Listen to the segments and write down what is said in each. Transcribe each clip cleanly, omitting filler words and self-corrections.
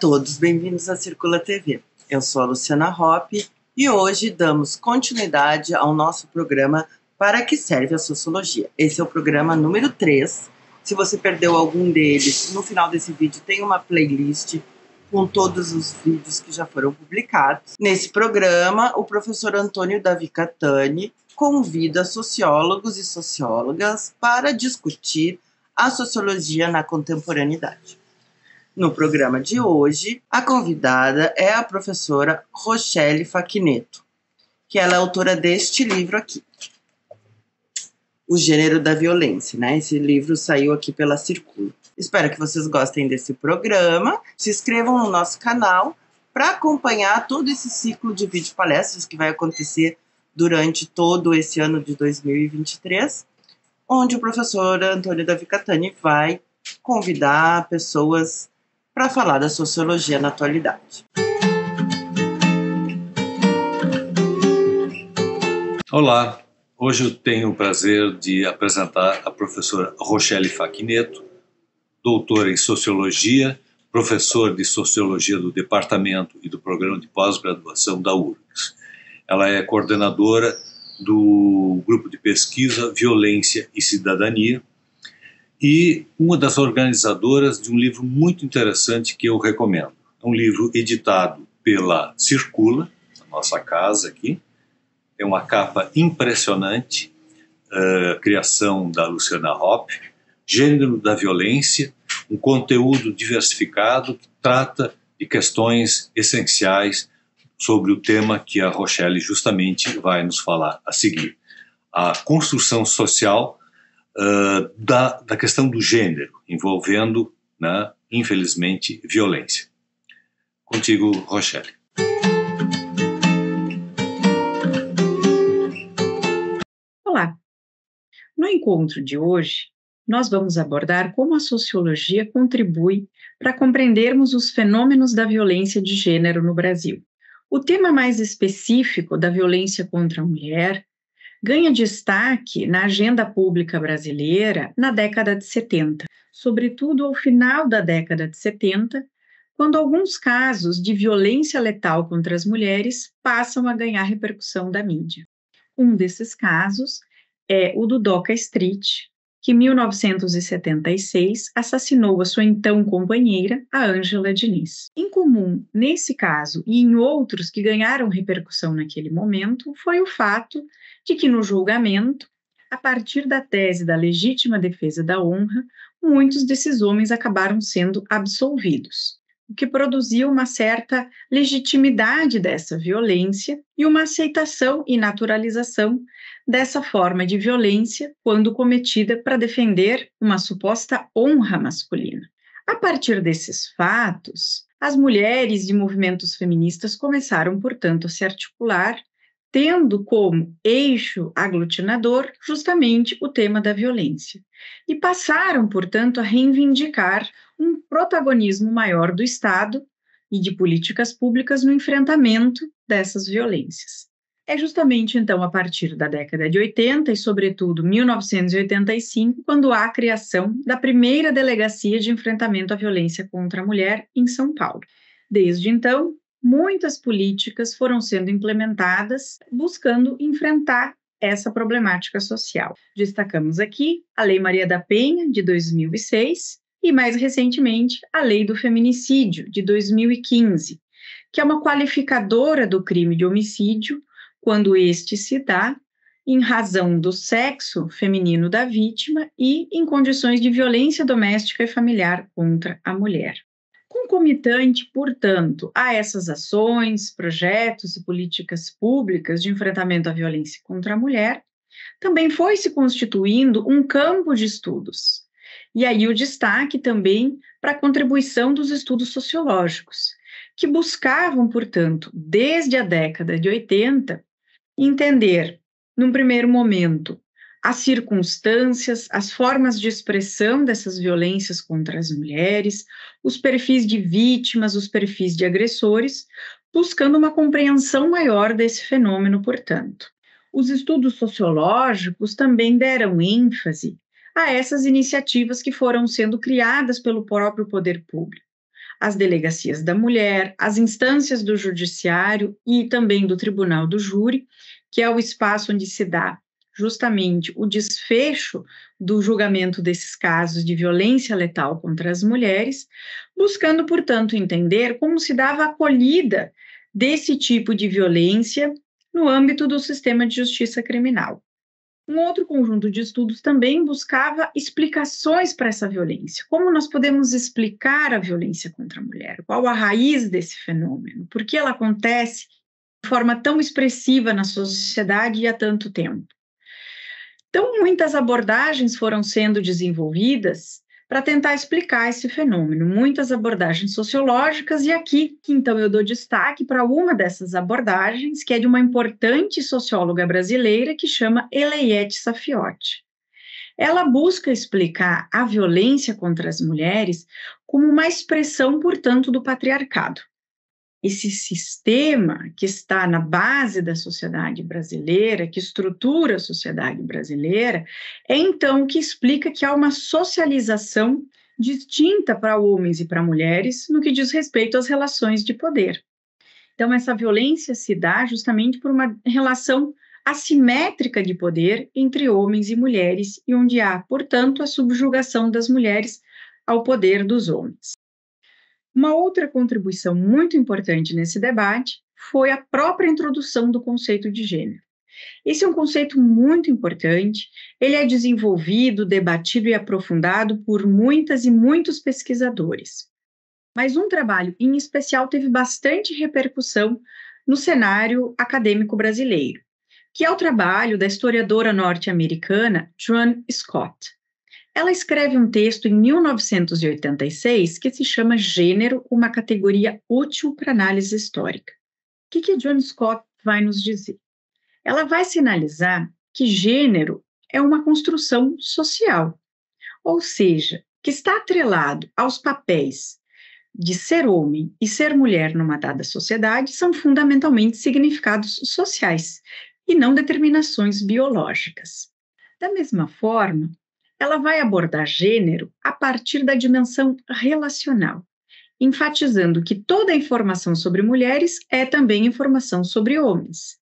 todos, bem-vindos à Circula TV. Eu sou a Luciana Hoppe e hoje damos continuidade ao nosso programa Para que serve a Sociologia. Esse é o programa número 3. Se você perdeu algum deles, no final desse vídeo tem uma playlist com todos os vídeos que já foram publicados. Nesse programa, o professor Antônio Davi Catani convida sociólogos e sociólogas para discutir a sociologia na contemporaneidade. No programa de hoje, a convidada é a professora Rochelle Facchineto, que ela é autora deste livro aqui, O Gênero da Violência, né? Esse livro saiu aqui pela Circula. Espero que vocês gostem desse programa. Se inscrevam no nosso canal para acompanhar todo esse ciclo de vídeo palestras que vai acontecer durante todo esse ano de 2023, onde o professor Antônio Davi Catani vai convidar pessoas para falar da sociologia na atualidade. Olá, hoje eu tenho o prazer de apresentar a professora Rochelle Facchineto, doutora em Sociologia, professor de Sociologia do Departamento e do Programa de Pós-Graduação da URGS. Ela é coordenadora do Grupo de Pesquisa Violência e Cidadania e uma das organizadoras de um livro muito interessante que eu recomendo. É um livro editado pela Circula, a nossa casa aqui. É uma capa impressionante, criação da Luciana Hoppe, Gênero da Violência, um conteúdo diversificado que trata de questões essenciais sobre o tema que a Rochelle justamente vai nos falar a seguir. A construção social da questão do gênero, envolvendo, né, infelizmente, violência. Contigo, Rochelle. Olá! No encontro de hoje, nós vamos abordar como a sociologia contribui para compreendermos os fenômenos da violência de gênero no Brasil. O tema mais específico da violência contra a mulher ganha destaque na agenda pública brasileira na década de 70, sobretudo ao final da década de 70, quando alguns casos de violência letal contra as mulheres passam a ganhar repercussão da mídia. Um desses casos é o do Doca Street, que em 1976 assassinou a sua então companheira, a Ângela Diniz. Em comum nesse caso e em outros que ganharam repercussão naquele momento foi o fato de que no julgamento, a partir da tese da legítima defesa da honra, muitos desses homens acabaram sendo absolvidos, o que produziu uma certa legitimidade dessa violência e uma aceitação e naturalização dessa forma de violência quando cometida para defender uma suposta honra masculina. A partir desses fatos, as mulheres de movimentos feministas começaram, portanto, a se articular, tendo como eixo aglutinador justamente o tema da violência, e passaram, portanto, a reivindicar um protagonismo maior do Estado e de políticas públicas no enfrentamento dessas violências. É justamente, então, a partir da década de 80 e, sobretudo, 1985, quando há a criação da primeira delegacia de enfrentamento à violência contra a mulher em São Paulo. Desde então, muitas políticas foram sendo implementadas buscando enfrentar essa problemática social. Destacamos aqui a Lei Maria da Penha, de 2006, e, mais recentemente, a Lei do Feminicídio, de 2015, que é uma qualificadora do crime de homicídio quando este se dá em razão do sexo feminino da vítima e em condições de violência doméstica e familiar contra a mulher. Concomitante, portanto, a essas ações, projetos e políticas públicas de enfrentamento à violência contra a mulher, também foi se constituindo um campo de estudos. E aí o destaque também para a contribuição dos estudos sociológicos, que buscavam, portanto, desde a década de 80, entender, num primeiro momento, as circunstâncias, as formas de expressão dessas violências contra as mulheres, os perfis de vítimas, os perfis de agressores, buscando uma compreensão maior desse fenômeno, portanto. Os estudos sociológicos também deram ênfase a essas iniciativas que foram sendo criadas pelo próprio poder público, as delegacias da mulher, as instâncias do judiciário e também do tribunal do júri, que é o espaço onde se dá justamente o desfecho do julgamento desses casos de violência letal contra as mulheres, buscando, portanto, entender como se dava a acolhida desse tipo de violência no âmbito do sistema de justiça criminal. Um outro conjunto de estudos também buscava explicações para essa violência. Como nós podemos explicar a violência contra a mulher? Qual a raiz desse fenômeno? Por que ela acontece de forma tão expressiva na sociedade e há tanto tempo? Então, muitas abordagens foram sendo desenvolvidas para tentar explicar esse fenômeno, muitas abordagens sociológicas, e aqui, então, eu dou destaque para uma dessas abordagens, que é de uma importante socióloga brasileira que chama Eleiete Safiotti. Ela busca explicar a violência contra as mulheres como uma expressão, portanto, do patriarcado. Esse sistema que está na base da sociedade brasileira, que estrutura a sociedade brasileira, é então que explica que há uma socialização distinta para homens e para mulheres no que diz respeito às relações de poder. Então, essa violência se dá justamente por uma relação assimétrica de poder entre homens e mulheres, e onde há, portanto, a subjugação das mulheres ao poder dos homens. Uma outra contribuição muito importante nesse debate foi a própria introdução do conceito de gênero. Esse é um conceito muito importante, ele é desenvolvido, debatido e aprofundado por muitas e muitos pesquisadores. Mas um trabalho em especial teve bastante repercussão no cenário acadêmico brasileiro, que é o trabalho da historiadora norte-americana Joan Scott. Ela escreve um texto em 1986 que se chama Gênero, uma categoria útil para análise histórica. O que a Joan Scott vai nos dizer? Ela vai sinalizar que gênero é uma construção social, ou seja, que está atrelado aos papéis de ser homem e ser mulher numa dada sociedade, são fundamentalmente significados sociais e não determinações biológicas. Da mesma forma, ela vai abordar gênero a partir da dimensão relacional, enfatizando que toda informação sobre mulheres é também informação sobre homens.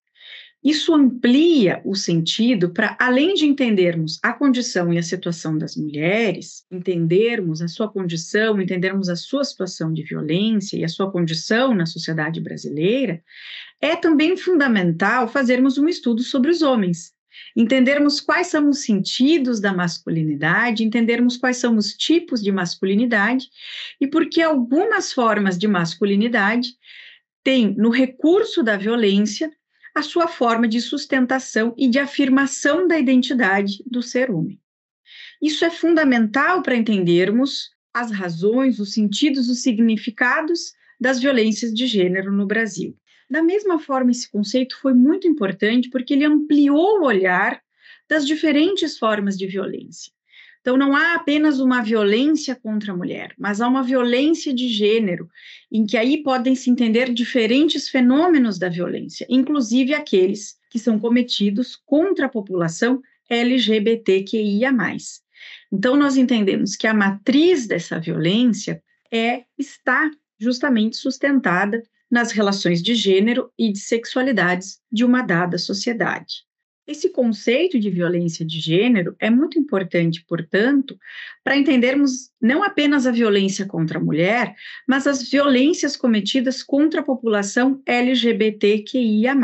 Isso amplia o sentido para, além de entendermos a condição e a situação das mulheres, entendermos a sua condição, entendermos a sua situação de violência e a sua condição na sociedade brasileira, é também fundamental fazermos um estudo sobre os homens. Entendermos quais são os sentidos da masculinidade, entendermos quais são os tipos de masculinidade e por que algumas formas de masculinidade têm no recurso da violência a sua forma de sustentação e de afirmação da identidade do ser homem. Isso é fundamental para entendermos as razões, os sentidos, os significados das violências de gênero no Brasil. Da mesma forma, esse conceito foi muito importante porque ele ampliou o olhar das diferentes formas de violência. Então, não há apenas uma violência contra a mulher, mas há uma violência de gênero, em que aí podem se entender diferentes fenômenos da violência, inclusive aqueles que são cometidos contra a população LGBTQIA+. Então, nós entendemos que a matriz dessa violência está justamente sustentada nas relações de gênero e de sexualidades de uma dada sociedade. Esse conceito de violência de gênero é muito importante, portanto, para entendermos não apenas a violência contra a mulher, mas as violências cometidas contra a população LGBTQIA+.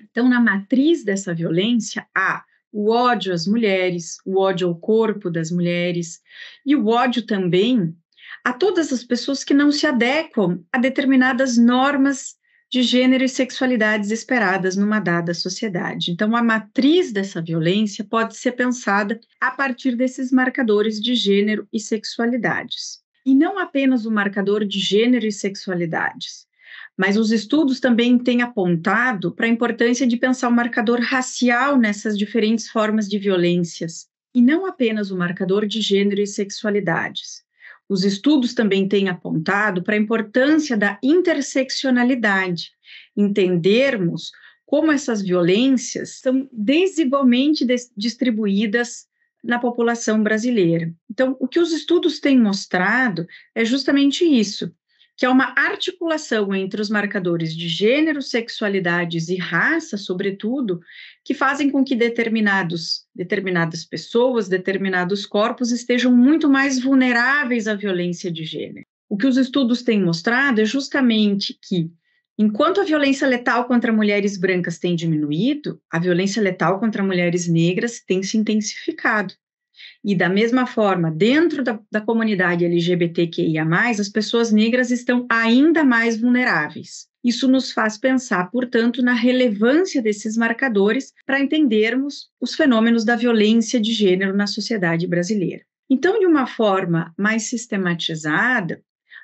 Então, na matriz dessa violência, há o ódio às mulheres, o ódio ao corpo das mulheres e o ódio também a todas as pessoas que não se adequam a determinadas normas de gênero e sexualidades esperadas numa dada sociedade. Então, a matriz dessa violência pode ser pensada a partir desses marcadores de gênero e sexualidades. E não apenas o marcador de gênero e sexualidades, mas os estudos também têm apontado para a importância de pensar o marcador racial nessas diferentes formas de violências, e não apenas o marcador de gênero e sexualidades. Os estudos também têm apontado para a importância da interseccionalidade, entendermos como essas violências são desigualmente distribuídas na população brasileira. Então, o que os estudos têm mostrado é justamente isso, que é uma articulação entre os marcadores de gênero, sexualidades e raça, sobretudo, que fazem com que determinadas pessoas, determinados corpos estejam muito mais vulneráveis à violência de gênero. O que os estudos têm mostrado é justamente que, enquanto a violência letal contra mulheres brancas tem diminuído, a violência letal contra mulheres negras tem se intensificado. E da mesma forma, dentro da comunidade LGBTQIA+, as pessoas negras estão ainda mais vulneráveis. Isso nos faz pensar, portanto, na relevância desses marcadores para entendermos os fenômenos da violência de gênero na sociedade brasileira. Então, de uma forma mais sistematizada,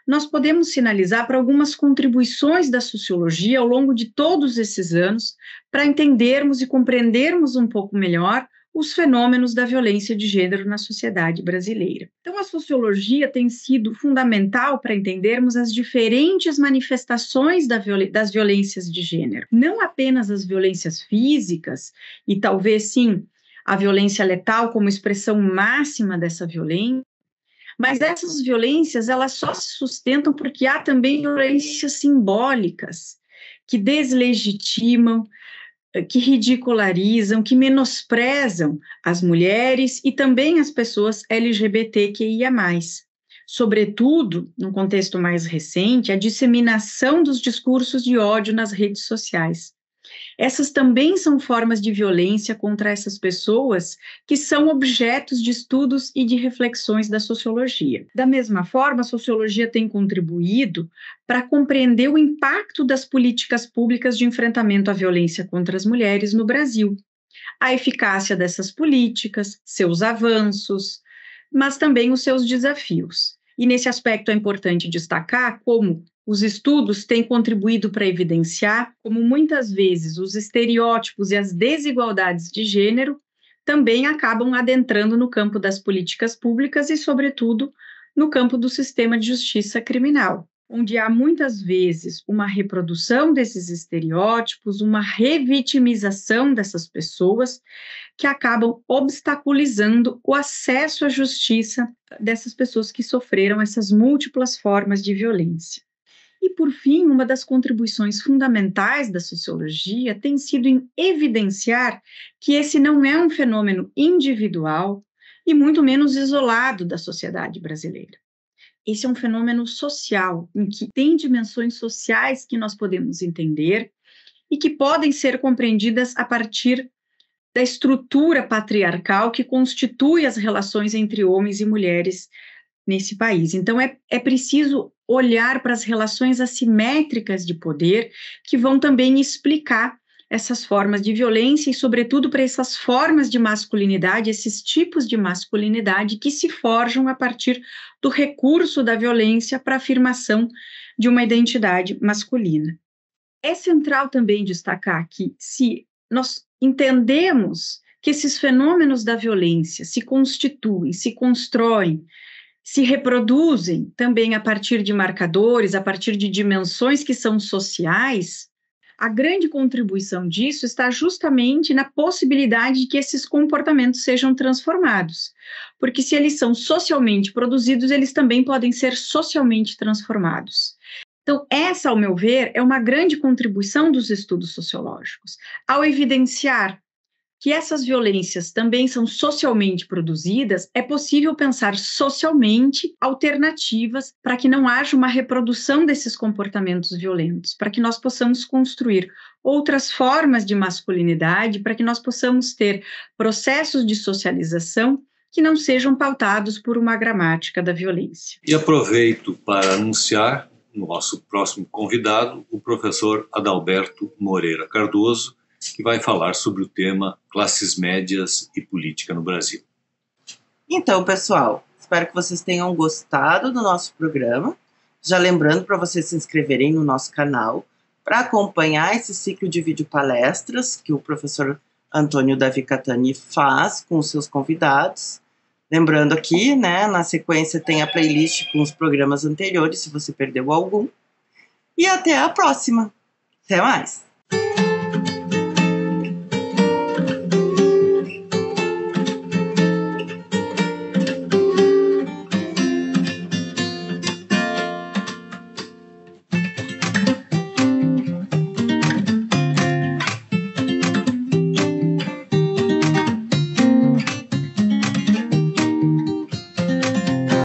nós podemos sinalizar para algumas contribuições da sociologia ao longo de todos esses anos para entendermos e compreendermos um pouco melhor os fenômenos da violência de gênero na sociedade brasileira. Então, a sociologia tem sido fundamental para entendermos as diferentes manifestações das violências de gênero, não apenas as violências físicas, e talvez, sim, a violência letal como expressão máxima dessa violência, mas essas violências, elas só se sustentam porque há também violências simbólicas que deslegitimam, que ridicularizam, que menosprezam as mulheres e também as pessoas LGBTQIA+. Sobretudo, num contexto mais recente, a disseminação dos discursos de ódio nas redes sociais. Essas também são formas de violência contra essas pessoas que são objetos de estudos e de reflexões da sociologia. Da mesma forma, a sociologia tem contribuído para compreender o impacto das políticas públicas de enfrentamento à violência contra as mulheres no Brasil, a eficácia dessas políticas, seus avanços, mas também os seus desafios. E nesse aspecto é importante destacar como os estudos têm contribuído para evidenciar como muitas vezes os estereótipos e as desigualdades de gênero também acabam adentrando no campo das políticas públicas e, sobretudo, no campo do sistema de justiça criminal, onde há muitas vezes uma reprodução desses estereótipos, uma revitimização dessas pessoas que acabam obstaculizando o acesso à justiça dessas pessoas que sofreram essas múltiplas formas de violência. E, por fim, uma das contribuições fundamentais da sociologia tem sido em evidenciar que esse não é um fenômeno individual e muito menos isolado da sociedade brasileira. Esse é um fenômeno social, em que tem dimensões sociais que nós podemos entender e que podem ser compreendidas a partir da estrutura patriarcal que constitui as relações entre homens e mulheres nesse país. Então, é preciso olhar para as relações assimétricas de poder que vão também explicar essas formas de violência e, sobretudo, para essas formas de masculinidade, esses tipos de masculinidade que se forjam a partir do recurso da violência para a afirmação de uma identidade masculina. É central também destacar que, se nós entendemos que esses fenômenos da violência se constituem, se constroem, se reproduzem também a partir de marcadores, a partir de dimensões que são sociais, a grande contribuição disso está justamente na possibilidade de que esses comportamentos sejam transformados. Porque se eles são socialmente produzidos, eles também podem ser socialmente transformados. Então, essa, ao meu ver, é uma grande contribuição dos estudos sociológicos, ao evidenciar que essas violências também são socialmente produzidas, é possível pensar socialmente alternativas para que não haja uma reprodução desses comportamentos violentos, para que nós possamos construir outras formas de masculinidade, para que nós possamos ter processos de socialização que não sejam pautados por uma gramática da violência. E aproveito para anunciar o nosso próximo convidado, o professor Adalberto Moreira Cardoso, que vai falar sobre o tema classes médias e política no Brasil. Então, pessoal, espero que vocês tenham gostado do nosso programa. Já lembrando para vocês se inscreverem no nosso canal para acompanhar esse ciclo de vídeo palestras que o professor Antônio Davi Catani faz com os seus convidados. Lembrando aqui, né, na sequência tem a playlist com os programas anteriores, se você perdeu algum. E até a próxima. Até mais!